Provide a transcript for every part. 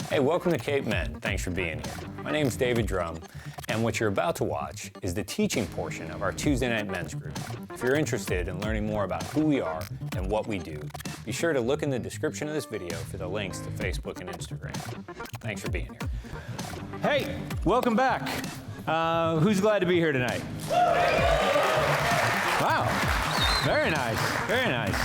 Hey, welcome to Cape Men. Thanks for being here. My name is David Drum, and what you're about to watch is the teaching portion of our Tuesday night men's group. If you're interested in learning more about who we are and what we do, be sure to look in the description of this video for the links to Facebook and Instagram. Thanks for being here. Hey, welcome back. Who's glad to be here tonight? Wow, very nice, very nice.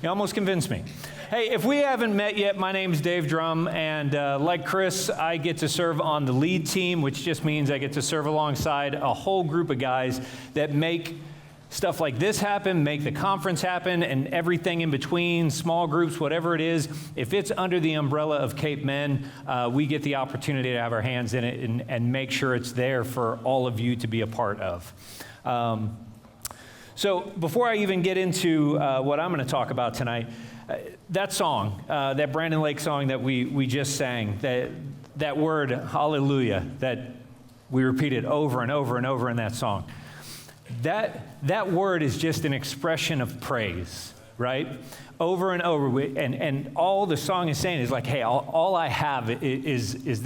You almost convinced me. Hey, if we haven't met yet, my name's Dave Drum, and like Chris, I get to serve on the lead team, which just means I get to serve alongside a whole group of guys that make stuff like this happen, make the conference happen, and everything in between, small groups, whatever it is. If it's under the umbrella of Cape Men, we get the opportunity to have our hands in it and make sure it's there for all of you to be a part of. So before I even get into what I'm going to talk about tonight, that song, that Brandon Lake song that we just sang, that word, hallelujah, that we repeated over and over and over in that song, that word is just an expression of praise, right? Over and over, and all the song is saying is like, hey, all I have is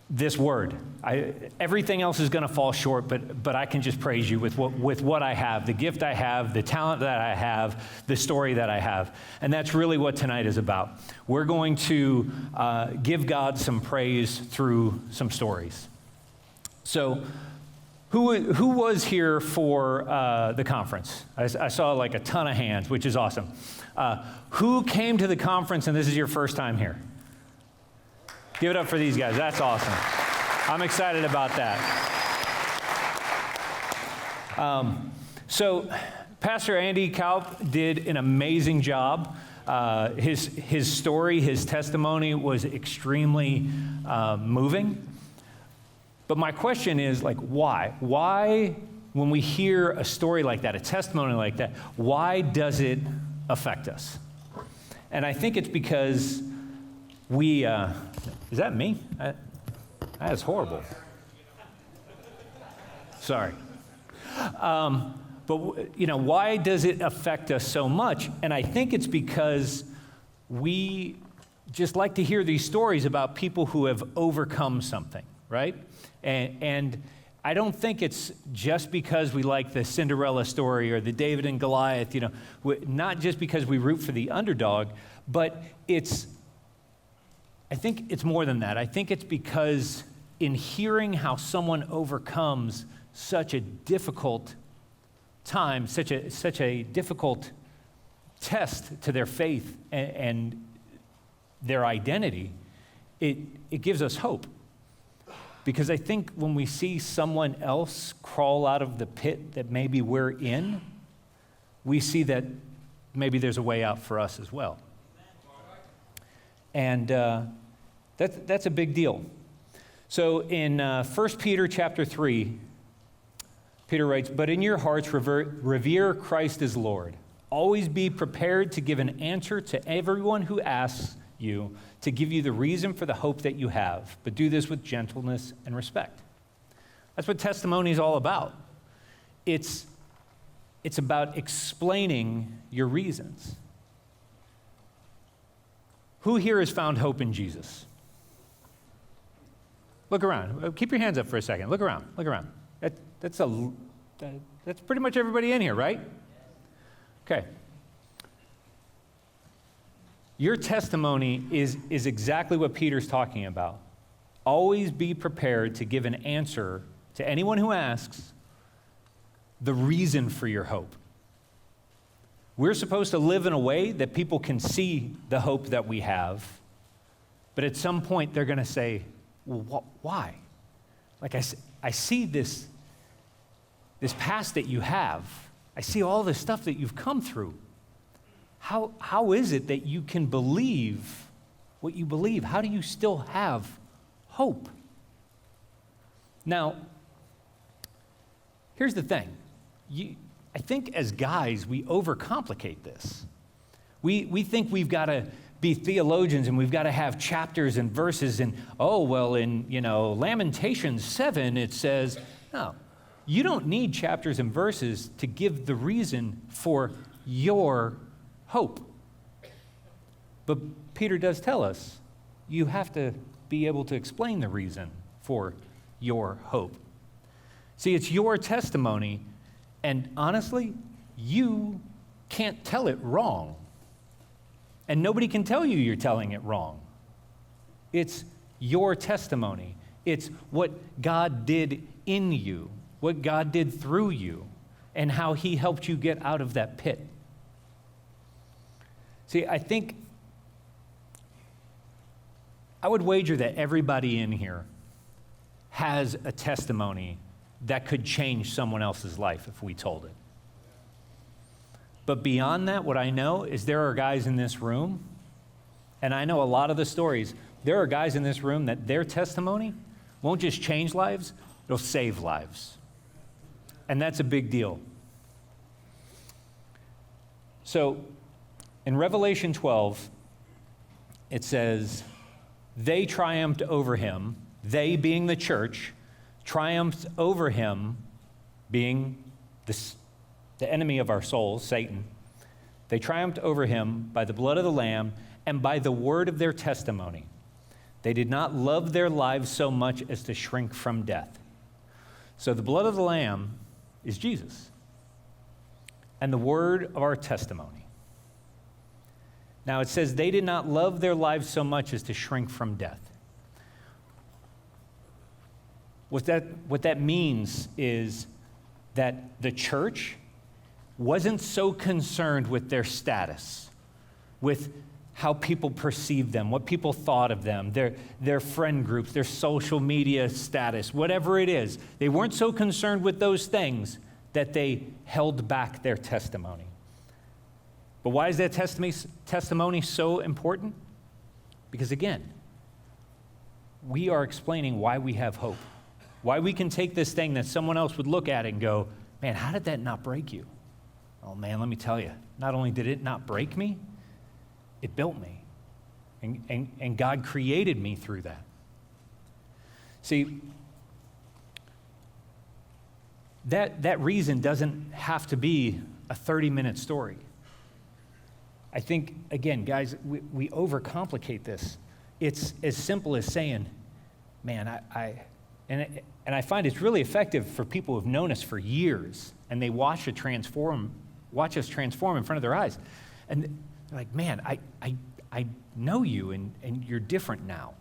this word. Everything else is going to fall short, but I can just praise you with what I have, the gift I have, the talent that I have, the story that I have. And that's really what tonight is about. We're going to give God some praise through some stories. So who was here for the conference? I saw like a ton of hands, which is awesome. Who came to the conference and this is your first time here? Give it up for these guys. That's awesome. I'm excited about that. So Pastor Andy Kaup did an amazing job. His story, his testimony was extremely moving. But my question is, like, why? Why, when we hear a story like that, a testimony like that, why does it affect us? And I think it's because we, is that me? That's horrible. Sorry. But, why does it affect us so much? And I think it's because we just like to hear these stories about people who have overcome something, right? And I don't think it's just because we like the Cinderella story or the David and Goliath, not just because we root for the underdog, but I think it's more than that. I think it's because in hearing how someone overcomes such a difficult time, such a difficult test to their faith and their identity, it gives us hope. Because I think when we see someone else crawl out of the pit that maybe we're in, we see that maybe there's a way out for us as well. And that's a big deal. So in 1 Peter chapter 3, Peter writes, "But in your hearts revere Christ as Lord. Always be prepared to give an answer to everyone who asks you to give you the reason for the hope that you have, but do this with gentleness and respect." That's what testimony is all about. It's about explaining your reasons. Who here has found hope in Jesus? Look around. Keep your hands up for a second. Look around. Look around. That's pretty much everybody in here, right? Okay. Your testimony is exactly what Peter's talking about. Always be prepared to give an answer to anyone who asks the reason for your hope. We're supposed to live in a way that people can see the hope that we have, but at some point they're going to say, well, why? Like I see this past that you have. I see all this stuff that you've come through. How is it that you can believe what you believe? How do you still have hope? Now, here's the thing. I think as guys, we overcomplicate this. We think we've got to be theologians and we've got to have chapters and verses and, in Lamentations 7, it says, no, You don't need chapters and verses to give the reason for your hope. But Peter does tell us you have to be able to explain the reason for your hope. See, it's your testimony, and honestly, you can't tell it wrong. And nobody can tell you you're telling it wrong. It's your testimony. It's what God did in you, what God did through you, and how he helped you get out of that pit. See, I would wager that everybody in here has a testimony that could change someone else's life if we told it. But beyond that, what I know is there are guys in this room, and I know a lot of the stories, there are guys in this room that their testimony won't just change lives, it'll save lives. And that's a big deal. So, in Revelation 12, it says, they triumphed over him, they being the church, triumphed over him, being the enemy of our souls, Satan. They triumphed over him by the blood of the Lamb and by the word of their testimony. They did not love their lives so much as to shrink from death. So the blood of the Lamb is Jesus, and the word of our testimony. Now it says they did not love their lives so much as to shrink from death. What that means is that the church wasn't so concerned with their status, with how people perceived them, what people thought of them, their friend groups, their social media status, whatever it is. They weren't so concerned with those things that they held back their testimony. But why is that testimony so important? Because again, we are explaining why we have hope. Why we can take this thing that someone else would look at and go, man, how did that not break you? Oh man, let me tell you, not only did it not break me, it built me. And God created me through that. See, that reason doesn't have to be a 30-minute story. I think, again, guys, we overcomplicate this. It's as simple as saying, man, and I find it's really effective for people who've known us for years, and they watch us transform in front of their eyes. And they're like, man, I know you, and you're different now.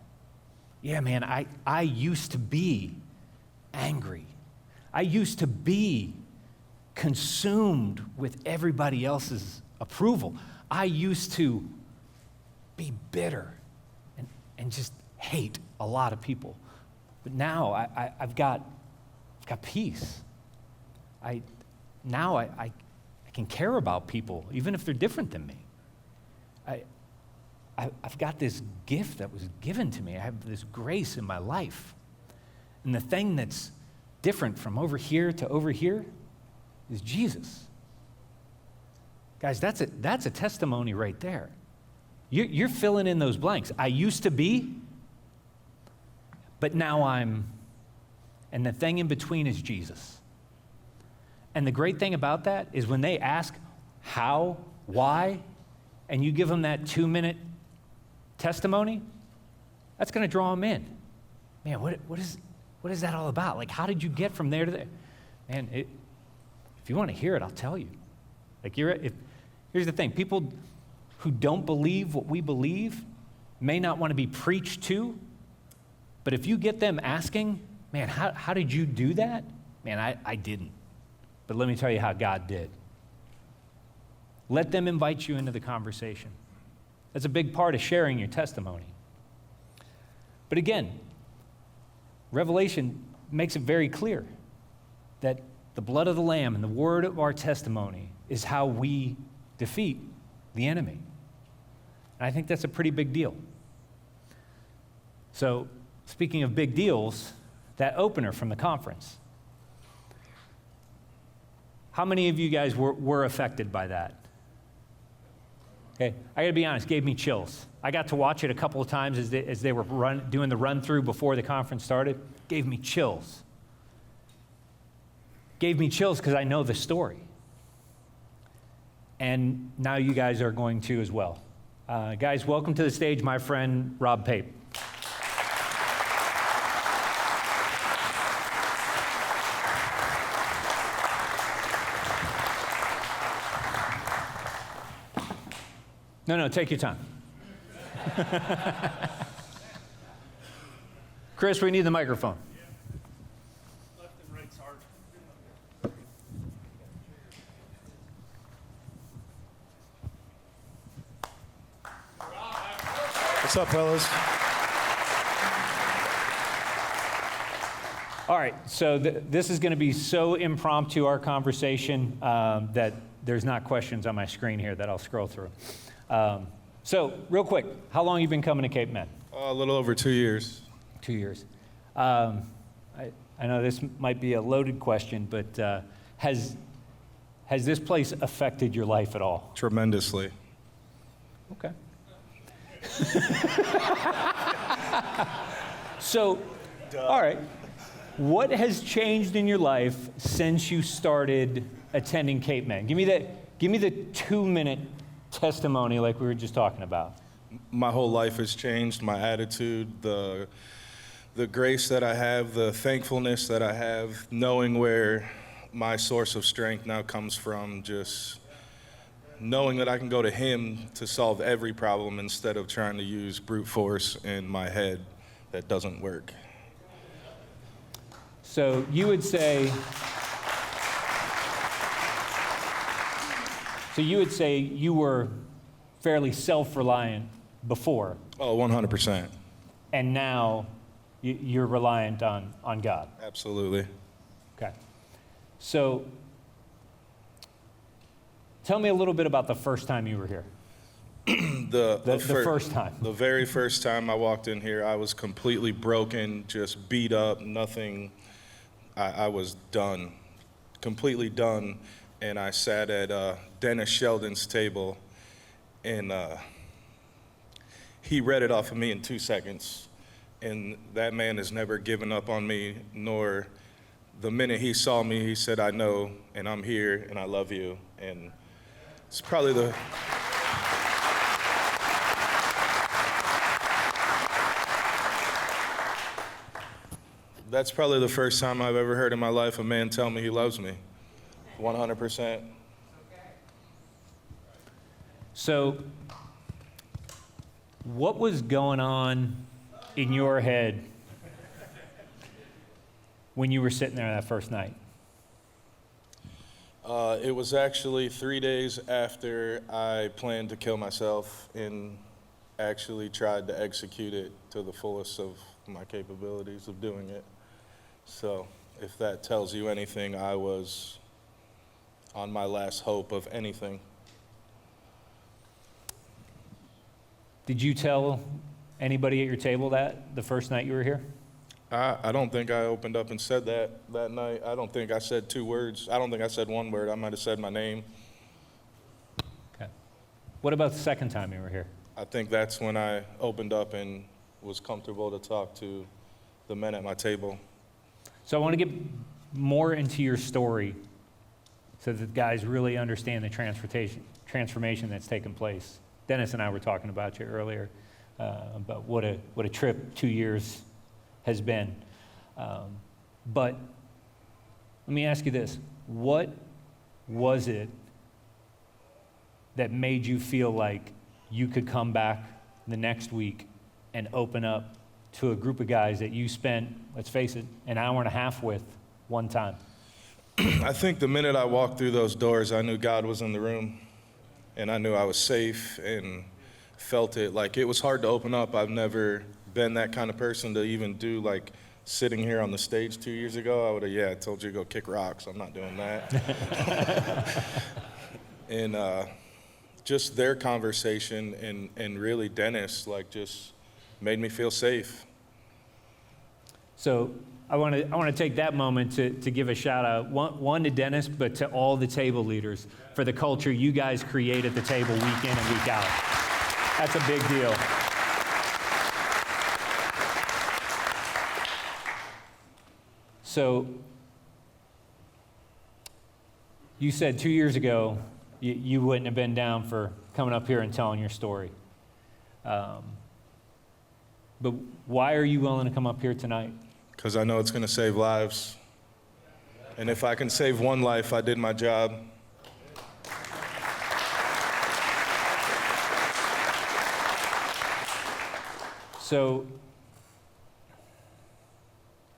Yeah, man, I used to be angry. I used to be consumed with everybody else's approval. I used to be bitter and just hate a lot of people. But now I've got peace. I can care about people, even if they're different than me. I've got this gift that was given to me. I have this grace in my life. And the thing that's different from over here to over here is Jesus. Guys, that's a testimony right there. You're filling in those blanks. I used to be, but now I'm, and the thing in between is Jesus. And the great thing about that is when they ask how, why, and you give them that 2-minute testimony, that's going to draw them in. Man, what is that all about? Like, how did you get from there to there? Man, if you want to hear it, I'll tell you. Like, here's the thing. People who don't believe what we believe may not want to be preached to, but if you get them asking, man, how did you do that? Man, I didn't. But let me tell you how God did. Let them invite you into the conversation. That's a big part of sharing your testimony. But again, Revelation makes it very clear that the blood of the Lamb and the word of our testimony is how we defeat the enemy. And I think that's a pretty big deal. So, speaking of big deals, that opener from the conference. How many of you guys were affected by that? Okay, I gotta be honest, gave me chills. I got to watch it a couple of times as they were doing the run-through before the conference started. Gave me chills. gave me chills because I know the story. And now you guys are going to as well. Guys, welcome to the stage my friend Rob Pape. No, take your time. Chris, we need the microphone. Left and right's hard. What's up, fellas? All right, so this is going to be so impromptu, our conversation, that there's not questions on my screen here that I'll scroll through. So, real quick, how long have you been coming to Cape Med? A little over 2 years. 2 years. I know this might be a loaded question, but has this place affected your life at all? Tremendously. Okay. So, all right. What has changed in your life since you started attending Cape Med? Give me the 2-minute testimony like we were just talking about. My whole life has changed. My attitude, the grace that I have, the thankfulness that I have, knowing where my source of strength now comes from, just knowing that I can go to Him to solve every problem instead of trying to use brute force in my head that doesn't work. So you would say you were fairly self-reliant before. Oh, 100%. And now you're reliant on God. Absolutely. Okay. So tell me a little bit about the first time you were here. The first time. The very first time I walked in here, I was completely broken, just beat up, nothing. I was done, completely done. And I sat at Dennis Sheldon's table, and he read it off of me in 2 seconds. And that man has never given up on me, nor the minute he saw me, he said, I know, and I'm here, and I love you. And it's probably that's probably the first time I've ever heard in my life a man tell me he loves me. 100%. So what was going on in your head when you were sitting there that first night? It was actually 3 days after I planned to kill myself and actually tried to execute it to the fullest of my capabilities of doing it. So if that tells you anything, I was on my last hope of anything. Did you tell anybody at your table that the first night you were here? I don't think I opened up and said that night. I don't think I said 2 words. I don't think I said 1 word. I might have said my name. Okay. What about the second time you were here? I think that's when I opened up and was comfortable to talk to the men at my table. So I want to get more into your story so that guys really understand the transformation that's taken place. Dennis and I were talking about you earlier about what a trip 2 years has been. But let me ask you this. What was it that made you feel like you could come back the next week and open up to a group of guys that you spent, let's face it, an hour and a half with one time? I think the minute I walked through those doors, I knew God was in the room, and I knew I was safe and felt it. Like, it was hard to open up. I've never been that kind of person to even do, like, sitting here on the stage 2 years ago. I would have, I told you to go kick rocks. I'm not doing that. And just their conversation and really Dennis, like, just made me feel safe. So I want to take that moment to give a shout out, one to Dennis, but to all the table leaders for the culture you guys create at the table week in and week out. That's a big deal. So You said 2 years ago you wouldn't have been down for coming up here and telling your story. But why are you willing to come up here tonight? Because I know it's going to save lives. And if I can save one life, I did my job. So,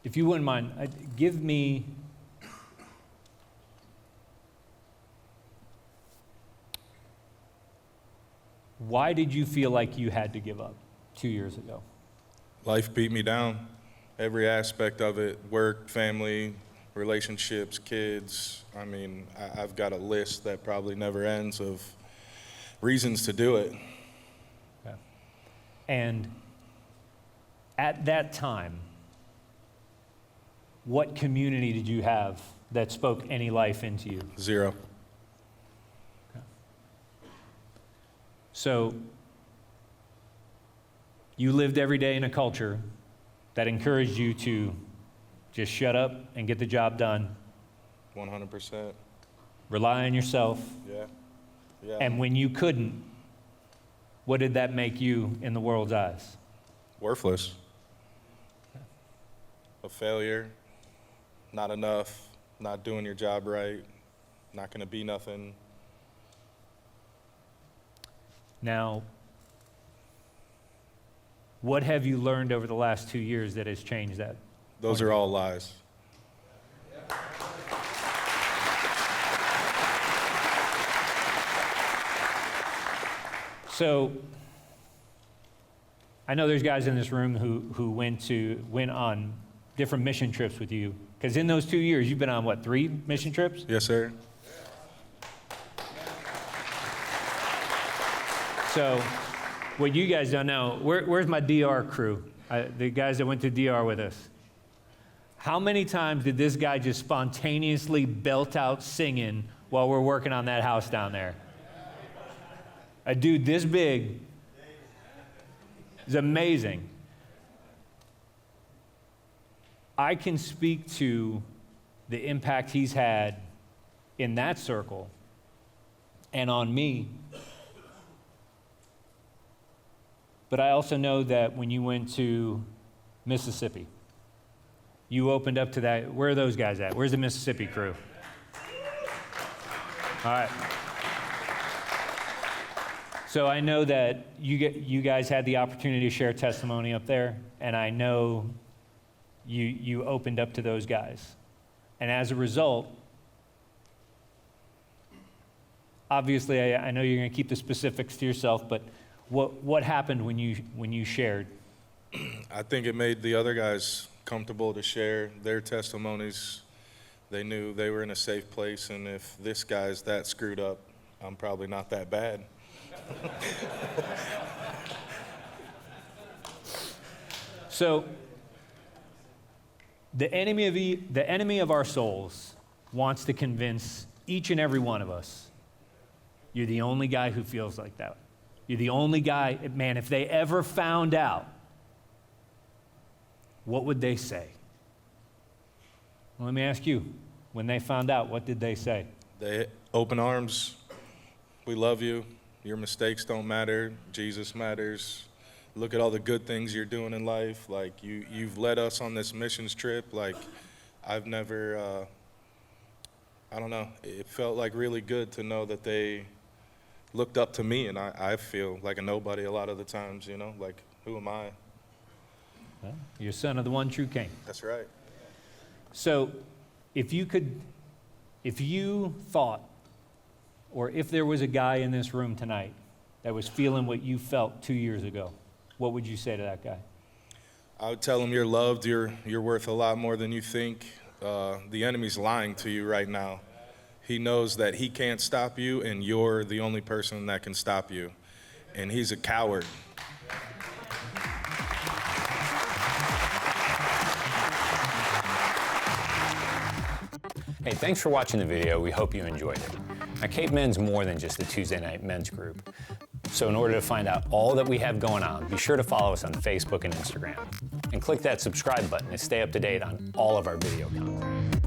if you wouldn't mind, give me why did you feel like you had to give up 2 years ago? Life beat me down. Every aspect of it, work, family, relationships, kids. I mean, I've got a list that probably never ends of reasons to do it. Okay. And at that time, what community did you have that spoke any life into you? Zero. Okay. So, you lived every day in a culture that encouraged you to just shut up and get the job done. 100%. Rely on yourself. Yeah. And when you couldn't, what did that make you in the world's eyes? Worthless. A failure. Not enough. Not doing your job right. Not going to be nothing. Now, what have you learned over the last 2 years that has changed that? Those are all lies. So, I know there's guys in this room who went on different mission trips with you. Because in those 2 years, you've been on, what, 3 mission trips? Yes, sir. So, what you guys don't know, where's my DR crew? The guys that went to DR with us. How many times did this guy just spontaneously belt out singing while we're working on that house down there? A dude this big is amazing. I can speak to the impact he's had in that circle and on me. But I also know that when you went to Mississippi, you opened up to that. Where are those guys at? Where's the Mississippi crew? All right. So I know that you guys had the opportunity to share testimony up there, and I know you opened up to those guys. And as a result, obviously I know you're going to keep the specifics to yourself, but what happened when you shared? I think it made the other guys comfortable to share their testimonies. They knew they were in a safe place, and if this guy's that screwed up, I'm probably not that bad. So, the enemy of our souls wants to convince each and every one of us, you're the only guy who feels like that. You're the only guy, man, if they ever found out, what would they say? Well, let me ask you, when they found out, what did they say? They open arms. We love you. Your mistakes don't matter. Jesus matters. Look at all the good things you're doing in life. Like, you've led us on this missions trip. Like, I've never, I don't know. It felt like really good to know that they looked up to me, and I feel like a nobody a lot of the times, you know? Like, who am I? Well, you're son of the one true king. That's right. So, if you thought, or if there was a guy in this room tonight that was feeling what you felt 2 years ago, what would you say to that guy? I would tell him you're loved, you're worth a lot more than you think. The enemy's lying to you right now. He knows that he can't stop you, and you're the only person that can stop you. And he's a coward. Hey, thanks for watching the video. We hope you enjoyed it. Now, Cape Men's more than just a Tuesday night men's group. So in order to find out all that we have going on, be sure to follow us on Facebook and Instagram. And click that subscribe button to stay up to date on all of our video content.